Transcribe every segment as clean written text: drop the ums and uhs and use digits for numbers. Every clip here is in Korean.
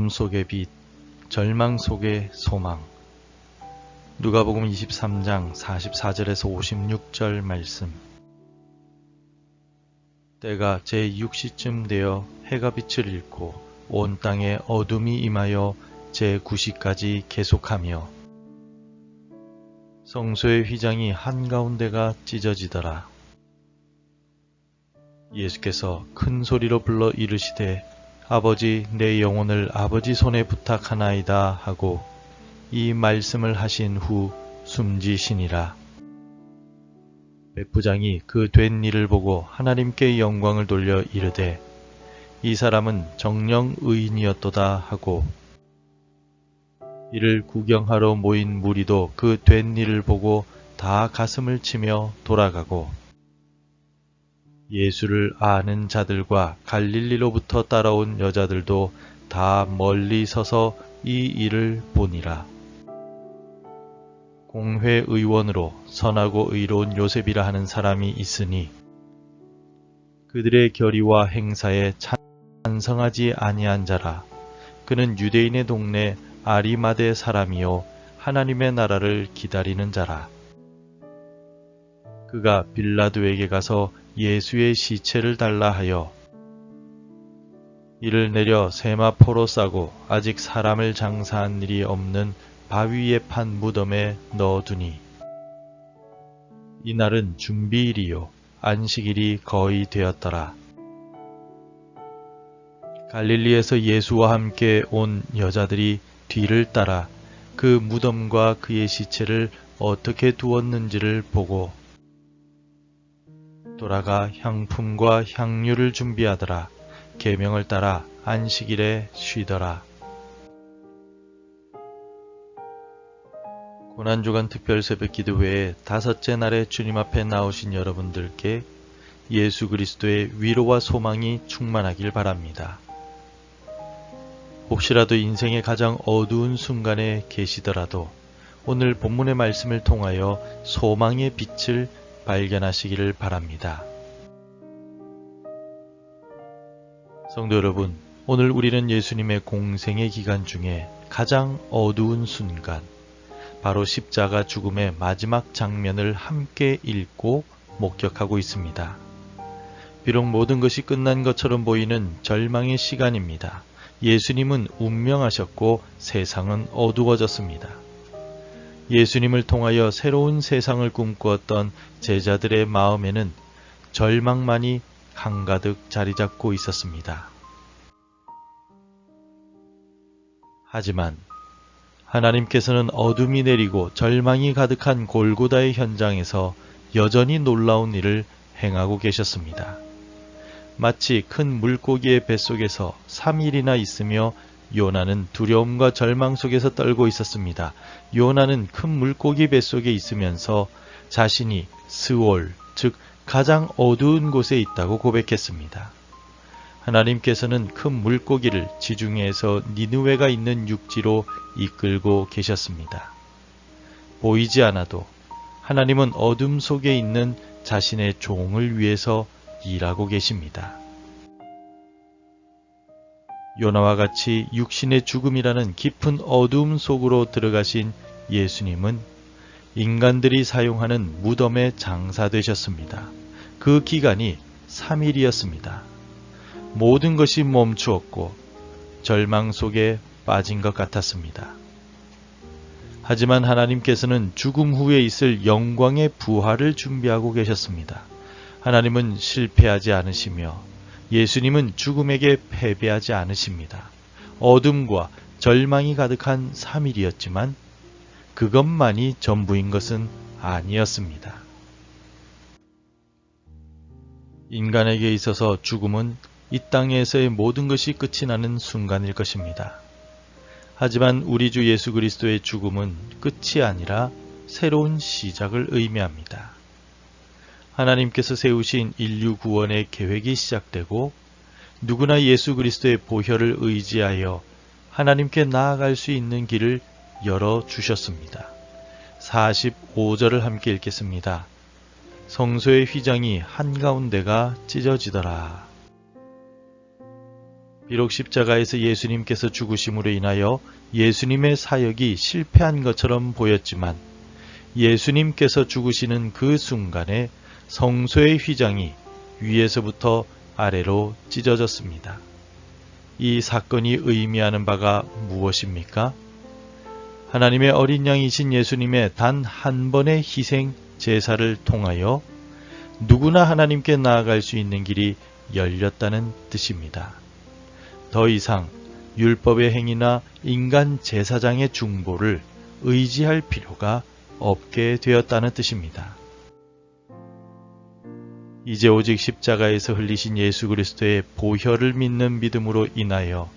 어둠 속의 빛, 절망 속의 소망. 누가복음 23장 44절에서 56절 말씀. 때가 제6시쯤 되어 해가 빛을 잃고 온 땅에 어둠이 임하여 제9시까지 계속하며 성소의 휘장이 한가운데가 찢어지더라. 예수께서 큰 소리로 불러 이르시되 아버지, 내 영혼을 아버지 손에 부탁하나이다 하고 이 말씀을 하신 후 숨지시니라. 백부장이 그 된 일을 보고 하나님께 영광을 돌려 이르되 이 사람은 정령 의인이었도다 하고, 이를 구경하러 모인 무리도 그 된 일을 보고 다 가슴을 치며 돌아가고, 예수를 아는 자들과 갈릴리로부터 따라온 여자들도 다 멀리 서서 이 일을 보니라. 공회의원으로 선하고 의로운 요셉이라 하는 사람이 있으니 그들의 결의와 행사에 찬성하지 아니한 자라. 그는 유대인의 동네 아리마대 사람이요 하나님의 나라를 기다리는 자라. 그가 빌라도에게 가서 예수의 시체를 달라 하여 이를 내려 세마포로 싸고 아직 사람을 장사한 일이 없는 바위에 판 무덤에 넣어두니, 이날은 준비일이요 안식일이 거의 되었더라. 갈릴리에서 예수와 함께 온 여자들이 뒤를 따라 그 무덤과 그의 시체를 어떻게 두었는지를 보고 돌아가 향품과 향유를 준비하더라. 계명을 따라 안식일에 쉬더라. 고난주간 특별 새벽 기도 외에 다섯째 날에 주님 앞에 나오신 여러분들께 예수 그리스도의 위로와 소망이 충만하길 바랍니다. 혹시라도 인생의 가장 어두운 순간에 계시더라도 오늘 본문의 말씀을 통하여 소망의 빛을 발견하시기를 바랍니다. 성도 여러분, 오늘 우리는 예수님의 공생의 기간 중에 가장 어두운 순간, 바로 십자가 죽음의 마지막 장면을 함께 읽고 목격하고 있습니다. 비록 모든 것이 끝난 것처럼 보이는 절망의 시간입니다. 예수님은 운명하셨고 세상은 어두워졌습니다. 예수님을 통하여 새로운 세상을 꿈꾸었던 제자들의 마음에는 절망만이 한가득 자리 잡고 있었습니다. 하지만 하나님께서는 어둠이 내리고 절망이 가득한 골고다의 현장에서 여전히 놀라운 일을 행하고 계셨습니다. 마치 큰 물고기의 뱃속에서 3일이나 있으며 요나는 두려움과 절망 속에서 떨고 있었습니다. 요나는 큰 물고기 뱃속에 있으면서 자신이 스올, 즉 가장 어두운 곳에 있다고 고백했습니다. 하나님께서는 큰 물고기를 지중해에서 니느웨가 있는 육지로 이끌고 계셨습니다. 보이지 않아도 하나님은 어둠 속에 있는 자신의 종을 위해서 일하고 계십니다. 요나와 같이 육신의 죽음이라는 깊은 어두움 속으로 들어가신 예수님은 인간들이 사용하는 무덤에 장사되셨습니다. 그 기간이 3일이었습니다. 모든 것이 멈추었고 절망 속에 빠진 것 같았습니다. 하지만 하나님께서는 죽음 후에 있을 영광의 부활을 준비하고 계셨습니다. 하나님은 실패하지 않으시며 예수님은 죽음에게 패배하지 않으십니다. 어둠과 절망이 가득한 3일이었지만 그것만이 전부인 것은 아니었습니다. 인간에게 있어서 죽음은 이 땅에서의 모든 것이 끝이 나는 순간일 것입니다. 하지만 우리 주 예수 그리스도의 죽음은 끝이 아니라 새로운 시작을 의미합니다. 하나님께서 세우신 인류 구원의 계획이 시작되고 누구나 예수 그리스도의 보혈을 의지하여 하나님께 나아갈 수 있는 길을 열어주셨습니다. 45절을 함께 읽겠습니다. 성소의 휘장이 한가운데가 찢어지더라. 비록 십자가에서 예수님께서 죽으심으로 인하여 예수님의 사역이 실패한 것처럼 보였지만 예수님께서 죽으시는 그 순간에 성소의 휘장이 위에서부터 아래로 찢어졌습니다. 이 사건이 의미하는 바가 무엇입니까? 하나님의 어린 양이신 예수님의 단 한 번의 희생 제사를 통하여 누구나 하나님께 나아갈 수 있는 길이 열렸다는 뜻입니다. 더 이상 율법의 행위나 인간 제사장의 중보를 의지할 필요가 없게 되었다는 뜻입니다. 이제 오직 십자가에서 흘리신 예수 그리스도의 보혈을 믿는 믿음으로 인하여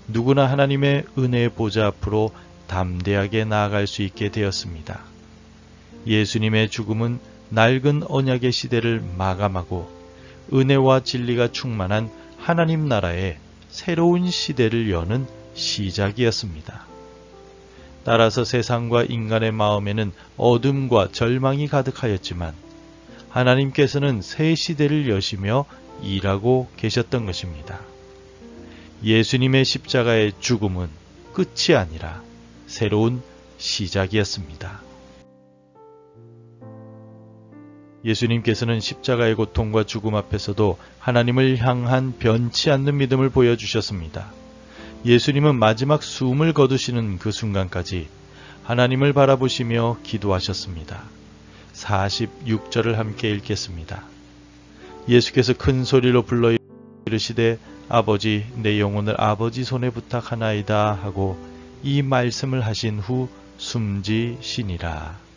누구나 하나님의 은혜의 보좌 앞으로 담대하게 나아갈 수 있게 되었습니다. 예수님의 죽음은 낡은 언약의 시대를 마감하고 은혜와 진리가 충만한 하나님 나라의 새로운 시대를 여는 시작이었습니다. 따라서 세상과 인간의 마음에는 어둠과 절망이 가득하였지만 하나님께서는 새 시대를 여시며 일하고 계셨던 것입니다. 예수님의 십자가의 죽음은 끝이 아니라 새로운 시작이었습니다. 예수님께서는 십자가의 고통과 죽음 앞에서도 하나님을 향한 변치 않는 믿음을 보여주셨습니다. 예수님은 마지막 숨을 거두시는 그 순간까지 하나님을 바라보시며 기도하셨습니다. 46절을 함께 읽겠습니다. 예수께서 큰 소리로 불러 이르시되 아버지 내 영혼을 아버지 손에 부탁하나이다 하고 이 말씀을 하신 후 숨지시니라.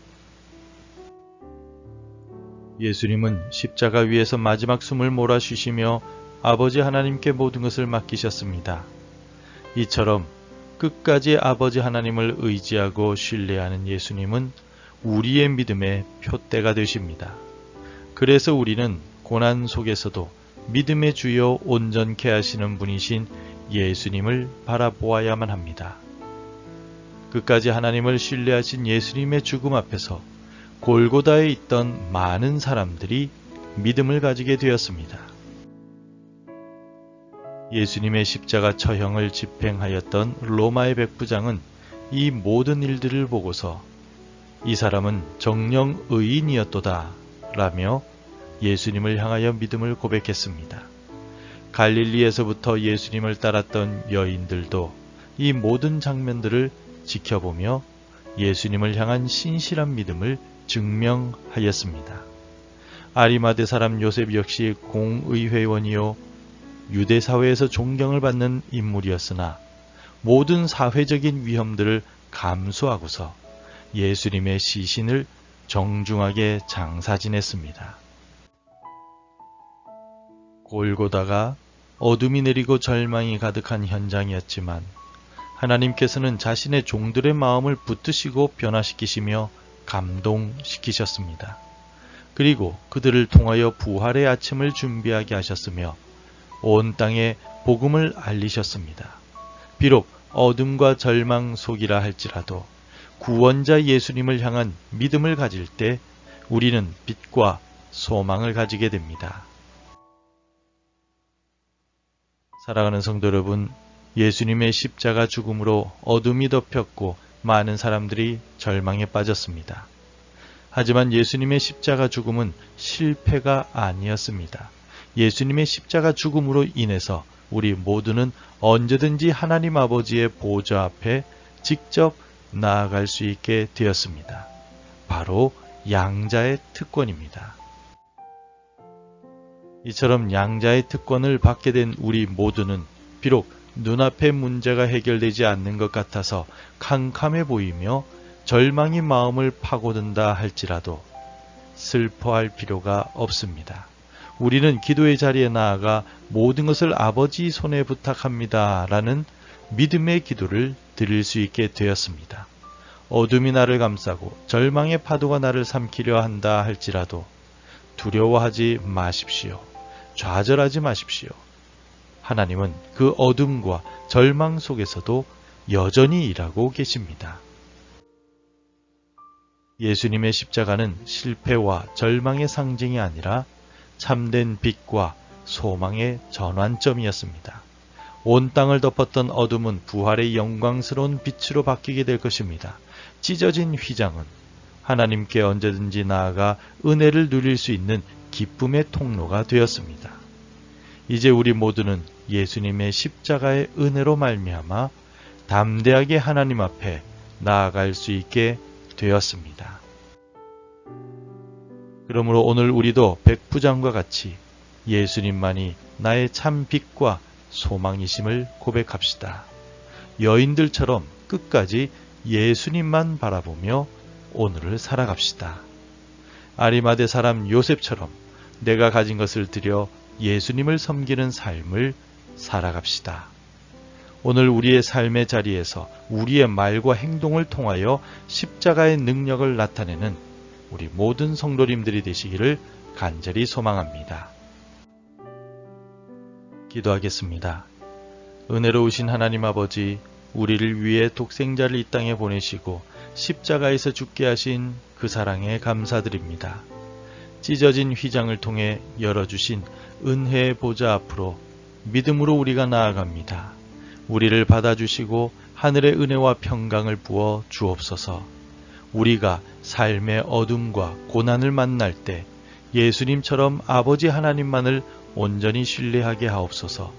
예수님은 십자가 위에서 마지막 숨을 몰아쉬시며 아버지 하나님께 모든 것을 맡기셨습니다. 이처럼 끝까지 아버지 하나님을 의지하고 신뢰하는 예수님은 우리의 믿음의 표대가 되십니다. 그래서 우리는 고난 속에서도 믿음의 주요 온전케 하시는 분이신 예수님을 바라보아야만 합니다. 끝까지 하나님을 신뢰하신 예수님의 죽음 앞에서 골고다에 있던 많은 사람들이 믿음을 가지게 되었습니다. 예수님의 십자가 처형을 집행하였던 로마의 백부장은 이 모든 일들을 보고서 이 사람은 정령 의인이었도다 라며 예수님을 향하여 믿음을 고백했습니다. 갈릴리에서부터 예수님을 따랐던 여인들도 이 모든 장면들을 지켜보며 예수님을 향한 신실한 믿음을 증명하였습니다. 아리마대 사람 요셉 역시 공의회원이요 유대 사회에서 존경을 받는 인물이었으나 모든 사회적인 위험들을 감수하고서 예수님의 시신을 정중하게 장사 지냈습니다. 골고다가 어둠이 내리고 절망이 가득한 현장이었지만 하나님께서는 자신의 종들의 마음을 붙드시고 변화시키시며 감동시키셨습니다. 그리고 그들을 통하여 부활의 아침을 준비하게 하셨으며 온 땅에 복음을 알리셨습니다. 비록 어둠과 절망 속이라 할지라도 구원자 예수님을 향한 믿음을 가질 때 우리는 빛과 소망을 가지게 됩니다. 사랑하는 성도 여러분, 예수님의 십자가 죽음으로 어둠이 덮였고 많은 사람들이 절망에 빠졌습니다. 하지만 예수님의 십자가 죽음은 실패가 아니었습니다. 예수님의 십자가 죽음으로 인해서 우리 모두는 언제든지 하나님 아버지의 보좌 앞에 직접 나아갈 수 있게 되었습니다. 바로 양자의 특권입니다. 이처럼 양자의 특권을 받게 된 우리 모두는 비록 눈앞의 문제가 해결되지 않는 것 같아서 캄캄해 보이며 절망이 마음을 파고든다 할지라도 슬퍼할 필요가 없습니다. 우리는 기도의 자리에 나아가 모든 것을 아버지 손에 부탁합니다 라는 믿음의 기도를 드릴 수 있게 되었습니다. 어둠이 나를 감싸고 절망의 파도가 나를 삼키려 한다 할지라도 두려워하지 마십시오. 좌절하지 마십시오. 하나님은 그 어둠과 절망 속에서도 여전히 일하고 계십니다. 예수님의 십자가는 실패와 절망의 상징이 아니라 참된 빛과 소망의 전환점이었습니다. 온 땅을 덮었던 어둠은 부활의 영광스러운 빛으로 바뀌게 될 것입니다. 찢어진 휘장은 하나님께 언제든지 나아가 은혜를 누릴 수 있는 기쁨의 통로가 되었습니다. 이제 우리 모두는 예수님의 십자가의 은혜로 말미암아 담대하게 하나님 앞에 나아갈 수 있게 되었습니다. 그러므로 오늘 우리도 백부장과 같이 예수님만이 나의 참 빛과 소망이심을 고백합시다. 여인들처럼 끝까지 예수님만 바라보며 오늘을 살아갑시다. 아리마대 사람 요셉처럼 내가 가진 것을 들여 예수님을 섬기는 삶을 살아갑시다. 오늘 우리의 삶의 자리에서 우리의 말과 행동을 통하여 십자가의 능력을 나타내는 우리 모든 성도님들이 되시기를 간절히 소망합니다. 기도하겠습니다. 은혜로우신 하나님 아버지, 우리를 위해 독생자를 이 땅에 보내시고 십자가에서 죽게 하신 그 사랑에 감사드립니다. 찢어진 휘장을 통해 열어주신 은혜의 보좌 앞으로 믿음으로 우리가 나아갑니다. 우리를 받아주시고 하늘의 은혜와 평강을 부어 주옵소서. 우리가 삶의 어둠과 고난을 만날 때 예수님처럼 아버지 하나님만을 온전히 신뢰하게 하옵소서.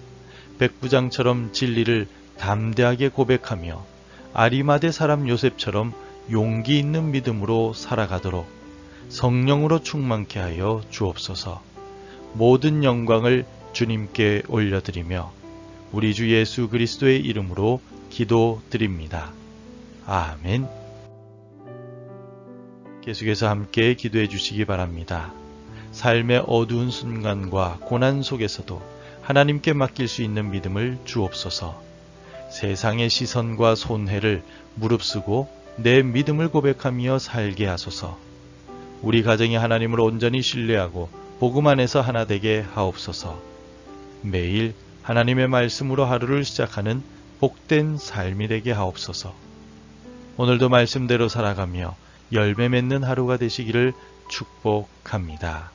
백부장처럼 진리를 담대하게 고백하며 아리마대 사람 요셉처럼 용기 있는 믿음으로 살아가도록 성령으로 충만케 하여 주옵소서. 모든 영광을 주님께 올려드리며 우리 주 예수 그리스도의 이름으로 기도드립니다. 아멘. 계속해서 함께 기도해 주시기 바랍니다. 삶의 어두운 순간과 고난 속에서도 하나님께 맡길 수 있는 믿음을 주옵소서. 세상의 시선과 손해를 무릅쓰고 내 믿음을 고백하며 살게 하소서. 우리 가정이 하나님을 온전히 신뢰하고 복음 안에서 하나 되게 하옵소서. 매일 하나님의 말씀으로 하루를 시작하는 복된 삶이 되게 하옵소서. 오늘도 말씀대로 살아가며 열매 맺는 하루가 되시기를 축복합니다.